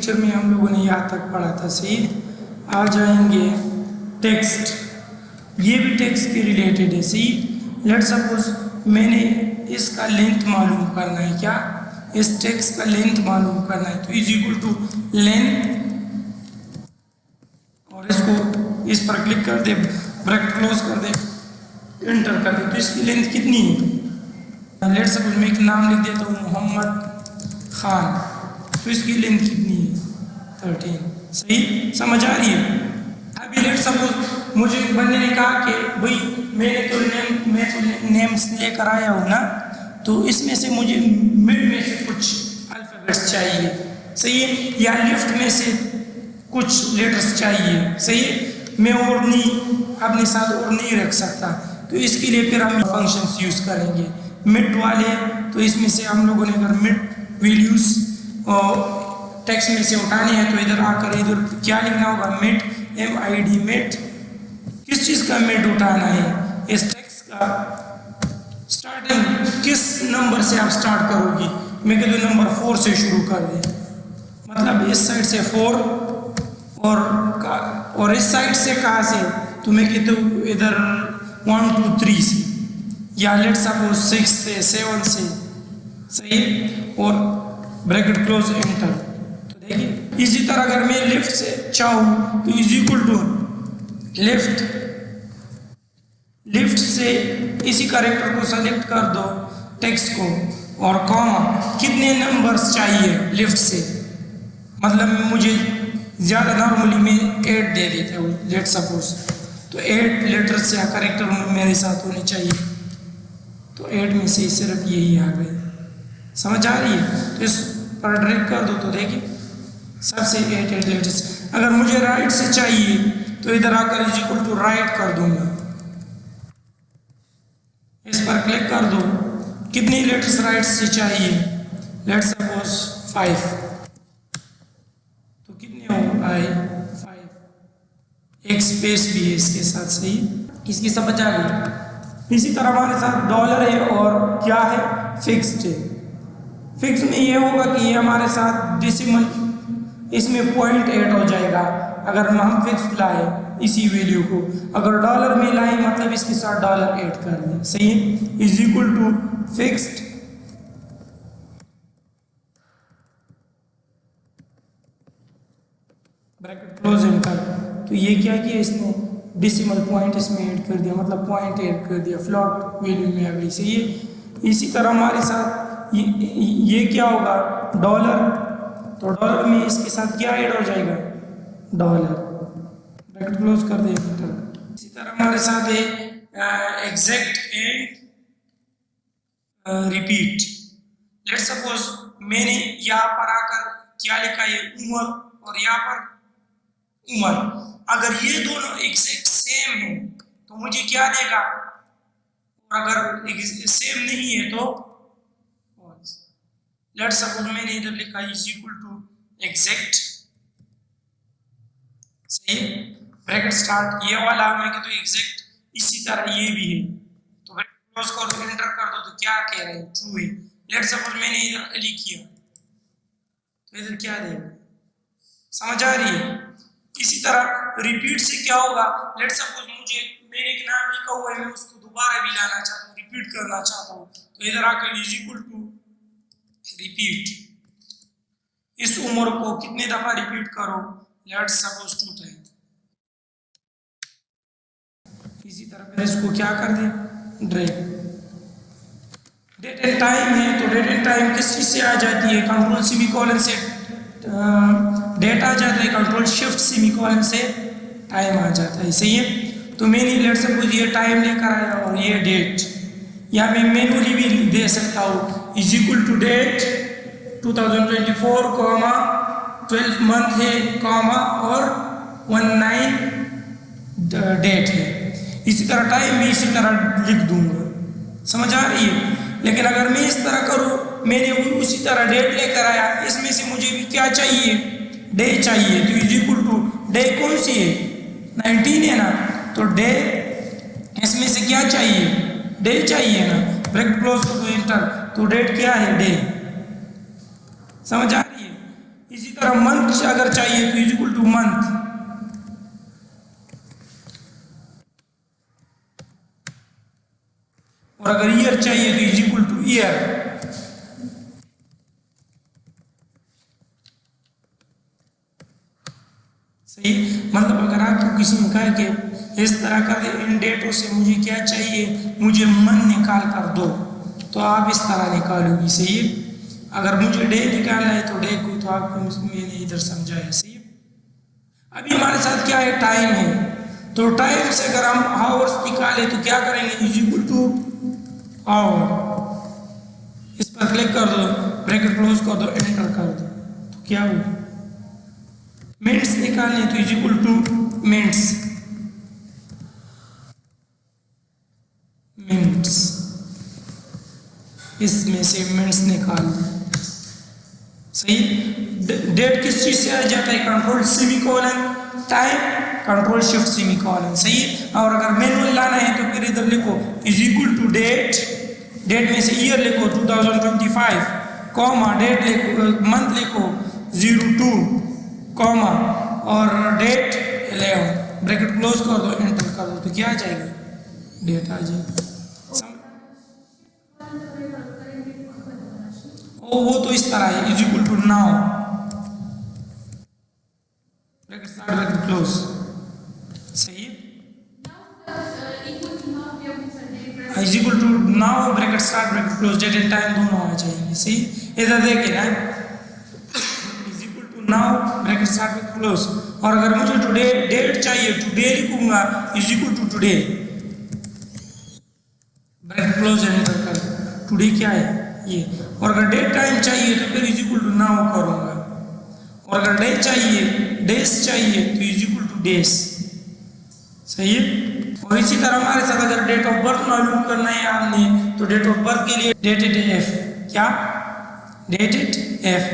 Lecture में हम लोगों ने यहाँ तक पढ़ा था, सही। आ जाएंगे टेक्स्ट, ये भी टेक्स्ट के रिलेटेड है, सही। लेट सपोज मैंने इसका लेंथ मालूम करना है, क्या इस टेक्स्ट का लेंथ मालूम करना है, तो इज इक्वल टू लेंथ, और इसको इस पर क्लिक कर दे, ब्रैकेट क्लोज कर दे, एंटर कर दे, तो इसकी लेंथ कितनी है। लेट सपोज मैं एक नाम लिख देता हूँ मोहम्मद खान, तो इसकी लेंथ कितनी है 13, सही, समझ आ रही है। अभी लेट सपोज मुझे बंदे ने कहा कि भाई मैं तो नेम्स लेकर आया हूँ ना, तो इसमें से मुझे मिड में से कुछ अल्फ़ाबेट्स चाहिए, सही है, या लेफ्ट में से कुछ लेटर्स चाहिए, सही है। मैं और नहीं अपने साथ और नहीं रख सकता, तो इसके लिए फिर हम फंक्शंस यूज़ करेंगे मिड वाले। तो इसमें से हम लोगों ने अगर मिड वैल्यूज़ टेक्स्ट में से उठानी है तो इधर आकर इधर क्या लिखना होगा, मिड, MID, मिड। किस चीज़ का मिड उठाना है, इस टेक्स्ट का स्टार्टिंग किस नंबर से आप स्टार्ट करोगी। मैं कहती हूँ नंबर 4 से शुरू कर दें, मतलब इस साइड से 4 और इस साइड से कहाँ से, तो मैं कहती हूँ इधर 1 2 3 से, या लेट सपोज 6 से 7 से, सही, और ब्रैकेट क्लोज, एंटर। तो देखिए इसी तरह अगर मैं लेफ्ट से चाहूँ तो इज इक्वल टू लेफ्ट से इसी कैरेक्टर को सेलेक्ट कर दो, टेक्स्ट को, और कॉमा, कितने नंबर्स चाहिए लेफ्ट से, मतलब मुझे ज़्यादा नॉर्मली मैं 8 दे देते हूँ लेट सपोज, तो 8 लेटर से कैरेक्टर मेरे साथ होने चाहिए, तो 8 में से सिर्फ यही आ गए, समझ आ रही है। तो इस पर ड्रैग कर दो तो देखिए सबसे 8 लेटर्स। अगर मुझे राइट से चाहिए तो इधर आकर इज इक्वल टू राइट कर दूंगा, इस पर क्लिक कर दो, कितनी लेटर्स राइट से चाहिए, लेट सपोज 5, तो कितने हो, 5, एक स्पेस भी है इसके साथ, सही, इसकी समझ आ गई। इसी तरह हमारे साथ डॉलर है और क्या है, फिक्स्ड है। फिक्स में ये होगा कि ये हमारे साथ डेसिमल, इसमें 0.8 हो जाएगा अगर हम फिक्स लाए इसी वैल्यू को, अगर डॉलर में लाए मतलब इसके साथ डॉलर ऐड कर दें, सही, is equal to fixed, bracket close, enter. तो ये क्या किया इसने, डेसिमल पॉइंट इसमें ऐड कर दिया, मतलब पॉइंट ऐड कर दिया, फ्लॉट वैल्यू में आ गई, सही है। इसी तरह हमारे साथ ये क्या होगा, डॉलर, तो डॉलर में इसके साथ क्या ऐड हो जाएगा, डॉलर, ब्रैकेट क्लोज कर दे, एंटर। इसी तरह हमारे साथ है exact and repeat. Let suppose मैंने यहाँ पर आकर क्या लिखा है, उम्र, और यहाँ पर उम्र, अगर ये दोनों एग्जैक्ट सेम है तो मुझे क्या देगा, और अगर सेम नहीं है तो लेट सपोज मैंने इधर लिखा इज इक्वल टू एग्जैक्ट, सही, ब्रैकेट स्टार्ट, ये वाला मैं कहता हूँ एग्जैक्ट, इसी तरह ये भी है, तो ब्रैकेट क्लोज कर दो, एंटर कर दो, तो क्या कह रहे हैं, ट्रू है। लेट सपोज मैंने इधर अली किया तो इधर क्या देगा, समझ आ रही है। इसी तरह रिपीट से क्या होगा, लेट सपोज मैंने एक नाम लिखा हुआ है, मैं उसको दोबारा भी लाना चाहता हूँ, रिपीट करना चाहता हूँ, तो इधर आकर इज इक्वल टू रिपीट, इस उम्र को कितने दफा रिपीट करो, लेट सपोज 2 टाइम। इसी तरह फिर इसको क्या कर दे, ड्रैग। डेट एंड टाइम है, तो डेट एंड टाइम किस चीज से आ जाती है, कंट्रोल सेमीकोलन से डेट आ जाता है, कंट्रोल शिफ्ट सेमीकोलन से टाइम आ जाता है, सही है। तो मैंने लेट सपोज ये टाइम लेकर आया और ये डेट, या मैं मैनुअली भी दे सकता हूँ, is equal to date 2024 comma 12 month है कॉमा और 19 डेट है। इसी तरह टाइम भी इसी तरह लिख दूंगा, समझ आ रही है। लेकिन अगर मैं इस तरह करूँ, मैंने उसी तरह डेट लेकर आया, इसमें से मुझे भी क्या चाहिए, डे चाहिए, तो इज इक्वल टू डे कौन सी है, 19 है ना, तो डे इसमें से क्या चाहिए, डे चाहिए ना, ब्रैकेट क्लोज करो, एंटर। तो डेट क्या है, डे, समझ आ रही है। इसी तरह मंथ अगर चाहिए तो इज इक्वल टू मंथ, और अगर ईयर चाहिए तो इज इक्वल टू ईयर। सही, मतलब अगर आपको किसी ने कहा कि इस तरह कर दे, इन डेटों से मुझे क्या चाहिए, मुझे मन निकाल कर दो, तो आप इस तरह निकालोगी। सही है, अगर मुझे डे निकालना है तो डे को तो आपको मैंने इधर समझाया। सही है, अभी हमारे साथ क्या है, टाइम है, तो टाइम से अगर हम आवर्स निकाले तो क्या करेंगे, इज इक्वल टू आवर। इस पर क्लिक कर दो, ब्रैकेट क्लोज कर दो, एंटर कर दो, तो क्या होगा, मिनट्स निकालने तो is equal two minutes, minutes, इसमें से मिनट्स निकाल दो। सही, डेट किस चीज से आ जाता है, control semicolon time, control shift semicolon. सही, और अगर मैनुअल लाना है तो फिर इधर लिखो is equal to date, date में से ईयर लिखो 2025, कॉमा डेट लिखो, मंथ लिखो 02, कॉमा और डेट 11, ब्रैकेट क्लोज कर दो, एंटर कर दो, तो क्या आ जाएगा, डेट आ जाएगी। वो तो इस तरह है, is equal to now, bracket start bracket close. सही है, is equal to now bracket start bracket close, date and time दोनों आ जाएंगे। सही, इधर देखिए ना, is equal to now bracket start bracket close, और अगर मुझे टुडे डेट चाहिए, टुडे लिखूंगा is equal to today, bracket close enter कर, टुडे क्या है ये, और अगर डेट टाइम चाहिए तो फिर इज इक्वल टू नाउ करूंगा, और अगर डे चाहिए, डेज चाहिए तो इज इक्वल टू डेज। सही है, और इसी तरह हमारे साथ अगर डेट ऑफ बर्थ मालूम करना है आपने, तो डेट ऑफ बर्थ के लिए डेटेड एफ, क्या डेटेड एफ,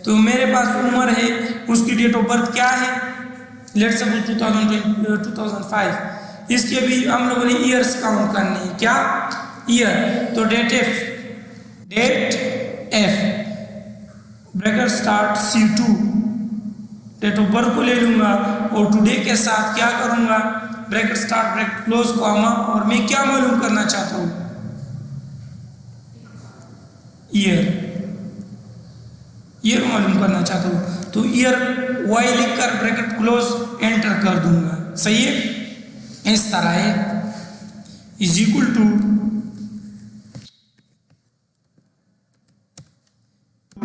तो मेरे पास उम्र है, उसकी डेट ऑफ बर्थ क्या है, लेट्स सपोज 2005, इसके भी हम लोगों ने ईयर्स काउंट करने हैं, क्या ईयर, तो date F, date F bracket start C2, date of birth को ले लूंगा और टुडे के साथ क्या करूंगा, bracket start bracket close comma, और मैं क्या मालूम करना चाहता हूं, ईयर, ईयर मालूम करना चाहता हूं, तो ईयर वाई लिखकर ब्रैकेट क्लोज एंटर कर दूंगा। सही है, इस तरह है, is equal to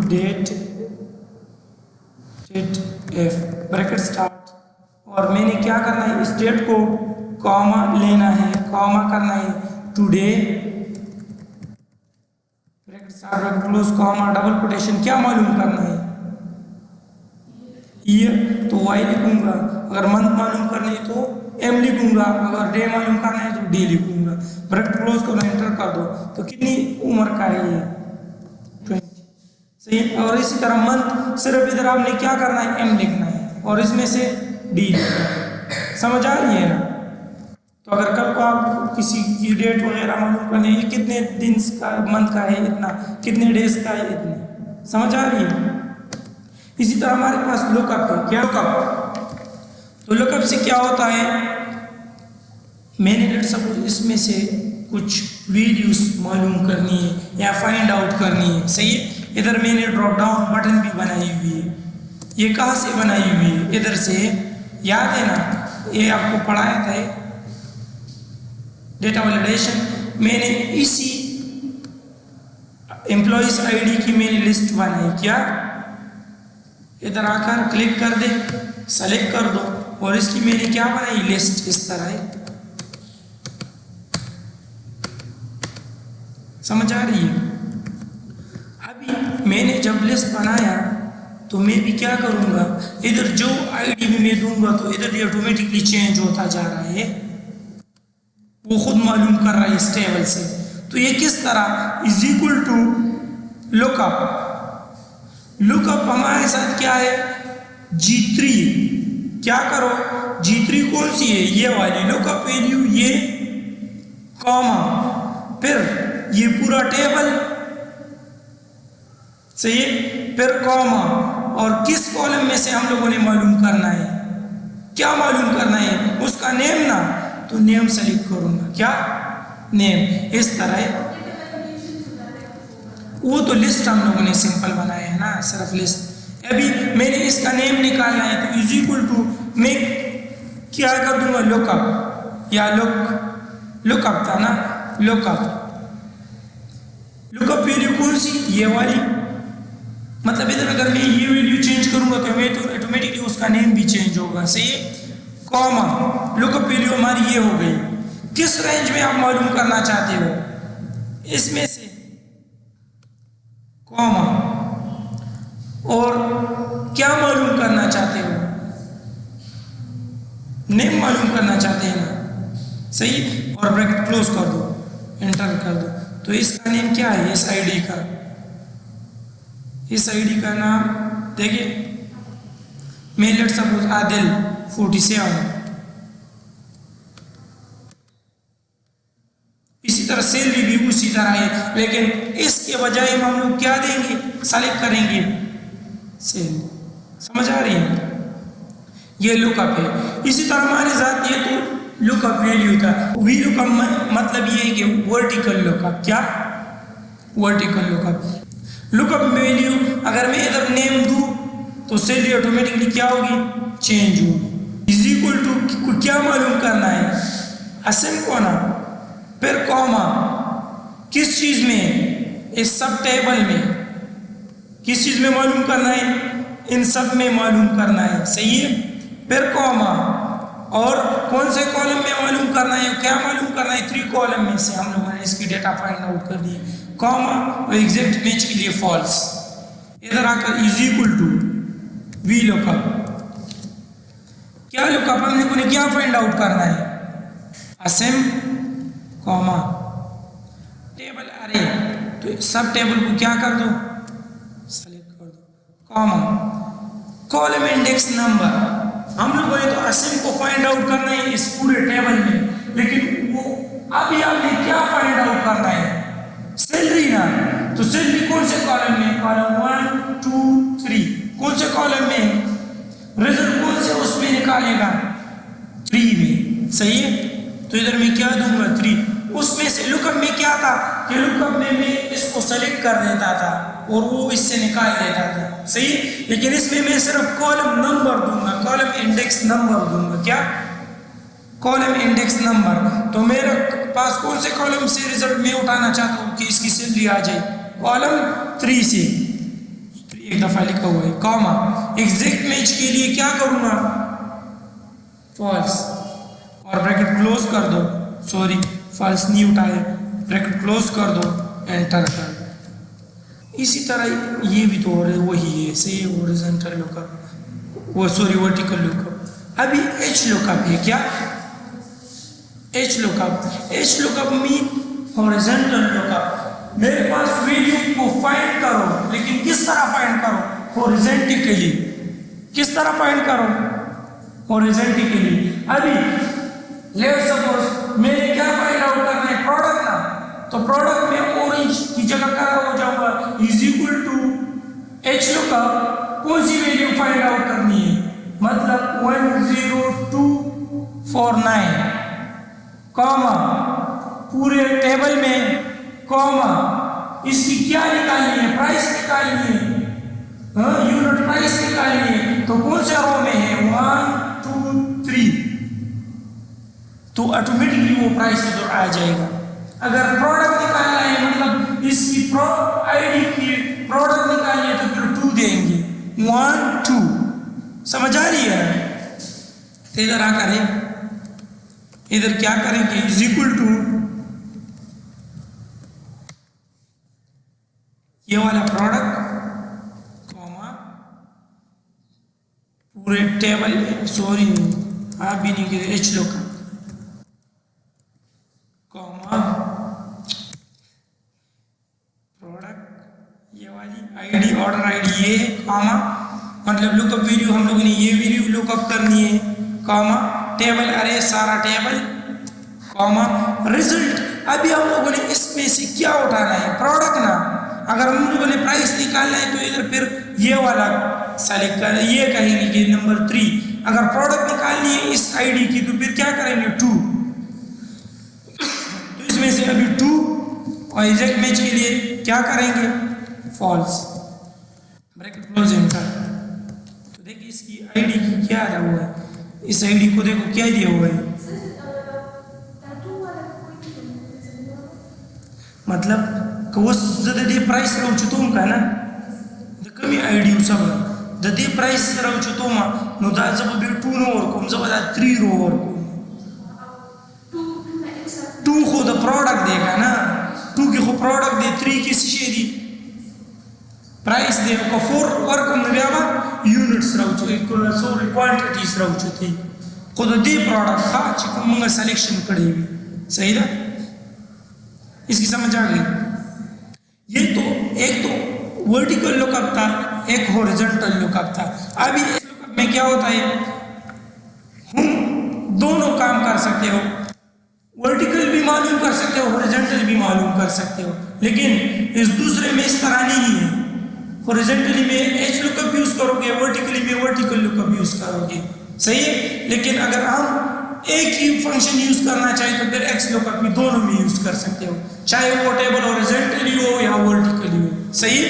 date, date F bracket start, और मैंने क्या करना है, इस डेट को कॉमा लेना है, कॉमा करना है today, bracket start bracket close comma double quotation, क्या मालूम करना है, ईयर, तो वाई लिखूंगा, अगर मंथ मालूम करना है तो एम लिखूंगा, अगर डे मालूम करना है तो डी लिखूंगा, ब्रैकेट क्लोज करो, एंटर कर दो, तो कितनी उम्र का है ये, 20। सही, और इसी तरह मंथ सिर्फ इधर आपने क्या करना है, एम लिखना है, और इसमें से डी लिखना है। समझ आ रही है ना, तो अगर कल को आप किसी की डेट वगैरह मालूम करनी है, कितने दिन का मंथ का है इतना, कितने डेज का है इतने, समझ आ रही है। इसी तरह हमारे पास लुकअप है, क्या लुकअप, तो लुकअप से क्या होता है, मैंने लेट सपोज इसमें से कुछ वैल्यूज मालूम करनी है या फाइंड आउट करनी है। सही है, इधर मैंने ड्रॉप डाउन बटन भी बनाई हुई है, ये कहाँ से बनाई हुई है, इधर से, याद है ना, ये आपको पढ़ाया था डेटा वैलिडेशन, मैंने इसी एम्प्लॉइज आईडी की मैंने लिस्ट बनाई, क्या इधर आकर क्लिक कर दे, सेलेक्ट कर दो, और इसकी मैंने क्या बनाई, लिस्ट, इस तरह है। समझ आ रही है। अभी मैंने जब लिस्ट बनाया तो मैं भी क्या करूंगा, इधर जो आईडी भी मैं दूंगा तो इधर ये ऑटोमेटिकली चेंज होता जा रहा है, वो खुद मालूम कर रहा है इस टेबल से। तो ये किस तरह, is equal to lookup, lookup हमारे साथ क्या है, G3, क्या करो, G3 कौन सी है, ये वाली लुकअप वैल्यू, ये कॉमा, फिर ये पूरा टेबल, सही है, फिर कॉमा, और किस कॉलम में से हम लोगों ने मालूम करना है, क्या मालूम करना है, उसका नेम ना, तो नेम सेलेक्ट करूंगा, क्या नेम। इस तरह वो तो लिस्ट हम लोगों ने सिंपल बनाया है ना, सिर्फ लिस्ट। अभी मैंने इसका नेम निकालना है तो इज इक्वल टू मैं क्या कर दूंगा, लुकअप या लुकअप था ना, लुकअप वैल्यू कौन सी, ये वाली। मतलब इधर अगर मैं ये वैल्यू चेंज करूंगा तो मैं तो ऑटोमेटिकली उसका नेम भी चेंज होगा, सही है। कॉमा लुकअप वैल्यू हमारी ये हो गई। किस रेंज में आप मालूम करना चाहते हो, इसमें से कॉमा, और क्या मालूम करना चाहते हो, नेम मालूम करना चाहते हैं ना, सही। और ब्रैकेट क्लोज कर दो, एंटर कर दो। तो इसका नेम क्या है, इस आईडी का, इस आईडी का नाम देखिए, मैं लेट सपोज आदिल 47। इसी तरह सैलरी भी उसी तरह है, लेकिन इसके बजाय हम लोग क्या देंगे, सेलेक्ट करेंगे सैलरी। समझ आ रही है, ये लुकअप है। इसी तरह हमारे साथ ये तो लुकअप वैल्यू था। वी लुकअप मतलब ये है कि वर्टिकल लुकअप, क्या वर्टिकल लुकअप। लुकअप वैल्यू अगर मैं इधर नेम दूं तो सैलरी ऑटोमेटिकली क्या होगी, चेंज होगी। इज इक्वल टू क्या मालूम करना है, असिंक्रोना, फिर कॉमा, किस चीज में, इस सब टेबल में, किस चीज में मालूम करना है, इन सब में मालूम करना है, सही है। फिर कॉमा, और कौन से कॉलम में मालूम करना है, क्या मालूम करना है, 3 कॉलम में से हम लोगों ने इसकी डेटा फाइंड आउट कर दी। कॉमा और एग्जैक्ट मैच के लिए फॉल्स। इधर आकर is equal to V lookup, क्या लुकअप हम लोगों ने क्या फाइंड आउट करना है, असेम कॉमा टेबल अरे, तो सब टेबल को क्या कर दो, सेलेक्ट कर दो, कॉमा कॉलम इंडेक्स नंबर। हम लोगों ने तो असेम को फाइंड आउट करना है इस पूरे टेबल में, लेकिन वो अभी आपने क्या फाइंड आउट करना है, सैलरी ना। तो सैलरी कौन से कॉलम में, कॉलम 1 2 3, कौन से कॉलम में, रिजल्ट कौन से उसमें निकालेगा, 3 में, सही है। तो इधर मैं क्या दूंगा, 3। उसमें से लुकअप में क्या था कि लुकअप में मैं इसको सेलेक्ट कर देता था और वो इससे निकाल देता था, सही। लेकिन इसमें मैं सिर्फ कॉलम नंबर दूंगा, कॉलम इंडेक्स नंबर दूंगा, क्या कॉलम इंडेक्स नंबर। तो मेरे पास कौन से कॉलम से रिजल्ट मैं उठाना चाहता हूँ कि इसकी सैलरी आ जाए, कॉलम 3 से, एक दफा लिखा हुआ है, कॉमा एग्जैक्ट मैच के लिए क्या करूंगा, फॉल्स, और ब्रैकेट क्लोज कर दो, सॉरी फॉल्स नहीं उठाए, ब्रैकेट क्लोज कर दो, एंटर कर दो। इसी तरह ये भी तो वही है, सही, हॉरिजॉन्टल लुकअप, वो सॉरी वर्टिकल लुकअप। अभी एच लुकअप है, क्या H lookup, H lookup mean horizontal lookup. मेरे पास वैल्यू को फाइंड करो, लेकिन किस तरह फाइंड करो, हॉरिजॉन्टली। किस तरह फाइंड करो, हॉरिजॉन्टली। अभी लेट सपोज मैंने क्या फाइंड आउट करना है, प्रोडक्ट ना, तो प्रोडक्ट में ऑरेंज की जगह क्या हो जाऊंगा, is equal to H lookup, कौन सी वैल्यू फाइंड आउट करनी है, मतलब 10249, कॉमा पूरे टेबल में, कॉमा इसकी क्या निकालनी है, प्राइस निकालनी है, यूनिट प्राइस निकालनी है। तो कौन से रो में है, 1 2 3, तो ऑटोमेटिकली वो प्राइस उधर आ जाएगा। अगर प्रोडक्ट निकालना है, मतलब इसकी आईडी की प्रोडक्ट निकालनी है, तो फिर 2 देंगे, 1 2, समझ आ रही है। तो इधर आकर है, इधर क्या करेंगे, इज इक्वल टू ये वाला प्रोडक्ट, कॉमा पूरे टेबल, सॉरी आप भी नहीं गिरे, एच लुकअप, कॉमा प्रोडक्ट ये वाली आईडी, ऑर्डर आईडी ये है, कॉमा मतलब लुकअप वैल्यू हम लोगों ने ये वैल्यू लुकअप करनी है, कॉमा टेबल अरे सारा टेबल, कॉमा रिजल्ट। अभी हम लोगों ने इसमें से क्या उठाना है, प्रोडक्ट ना। अगर हम लोगों ने प्राइस निकालना है तो इधर फिर ये वाला सेलेक्ट कर, ये कहेंगे कि नंबर 3 अगर प्रोडक्ट निकालनी है इस आईडी की तो फिर क्या करेंगे 2, तो इसमें से अभी 2 और एग्जैक्ट मैच के लिए क्या करेंगे फॉल्स, ब्रैकेट क्लोज एंटर। तो देखिए इसकी आईडी की क्या दिया हुआ है, इस आईडी को देखो क्या दिया हुआ है, मतलब दे प्राइस रावचुतोम का ना कमी आईडी सब दे प्राइस रावचुतोम नो दा जब बे 2 नो और कोम जब दा 3 रो और कोम 2 को द प्रोडक्ट देगा ना 2 की को प्रोडक्ट दे 3 की शीशे दी प्राइस दे को 4 वर्क में बेवा यूनिट्स रावचु को सो क्वांटिटीज रावचुती को दे प्रोडक्ट था चिकन मंगा सिलेक्शन करेगी, सही ना, इसकी समझ आ गई। ये तो एक तो वर्टिकल लुकअप था, एक हॉरिजॉन्टल लुकअप था। अभी इस लुकअप में क्या होता है, हम दोनों काम कर सकते हो, वर्टिकल भी मालूम कर सकते हो, हॉरिजॉन्टल भी मालूम कर सकते हो, लेकिन इस दूसरे में इस तरह नहीं है। हॉरिजॉन्टली में एच लुकअप यूज करोगे, वर्टिकली में वर्टिकल लुकअप यूज करोगे, सही है। लेकिन अगर हम एक ही फंक्शन यूज करना चाहिए तो फिर एक्स लुकअप भी दोनों में यूज कर सकते हो, चाहे वो टेबल हॉरिजॉन्टली हो या वर्टिकली हो, सही।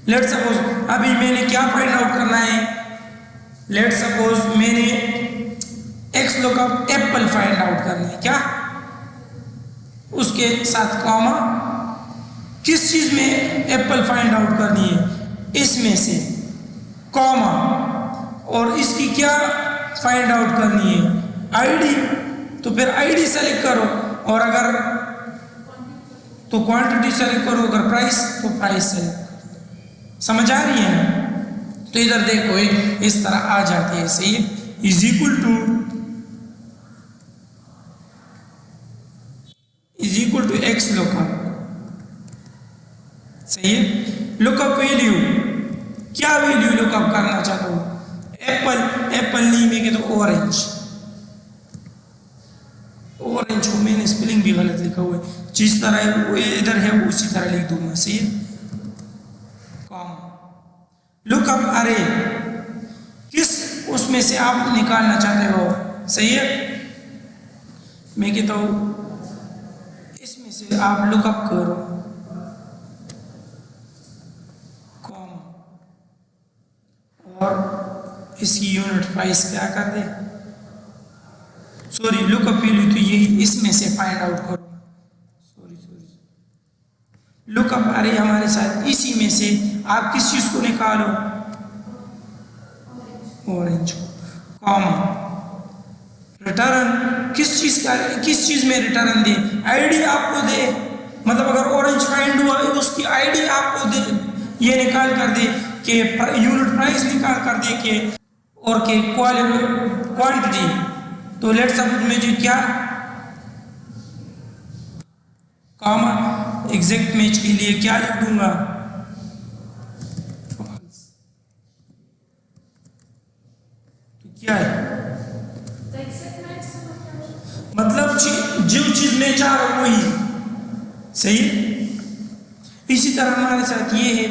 लेट सपोज अभी मैंने क्या फाइंड आउट करना है, लेट सपोज मैंने x lookup Apple find out करना है, क्या उसके साथ कॉमा किस चीज में एप्पल फाइंड आउट करनी है, इसमें से कॉमा, और इसकी क्या फाइंड आउट करनी है आईडी, तो फिर आईडी सेलेक्ट करो, और अगर तो क्वांटिटी सेलेक्ट करो, अगर प्राइस तो प्राइस सेलेक्ट करो। समझ आ रही है ना। तो इधर देखो इस तरह आ जाती है, सही है। Is equal to X lookup, सही है। लुकअप वैल्यू, क्या वैल्यू लुकअप करना चाहता हूं, एप्पल नहीं में तो ऑरेंज को मैंने स्पेलिंग भी गलत लिखा हुआ है, जिस तरह वो इधर है उसी तरह लिख दूंगा, सही है। लुकअप अरे किस उसमें से आप निकालना चाहते हो, सही है। मैं कहता हूं इसमें से आप लुकअप करो कॉम, और इसकी यूनिट प्राइस क्या कर दे, सॉरी लुकअप वैल्यू तो यही इसमें से फाइंड आउट करो, सॉरी लुकअप अरे हमारे साथ इसी में से आप किस चीज को निकालो, ऑरेंज को, कॉमा रिटर्न किस चीज में रिटर्न दे, आईडी आपको दे, मतलब अगर ऑरेंज फाइंड हुआ उसकी आईडी आपको दे, ये निकाल कर दे कि यूनिट प्राइस निकाल कर दे के, और के क्वांटिटी। तो लेट सपोज मुझे क्या कॉमा एग्जैक्ट मैच के लिए क्या लिख दूंगा, तो क्या है मतलब जो चीज मैं चाह रहा हूं वही, सही। इसी तरह हमारे साथ ये है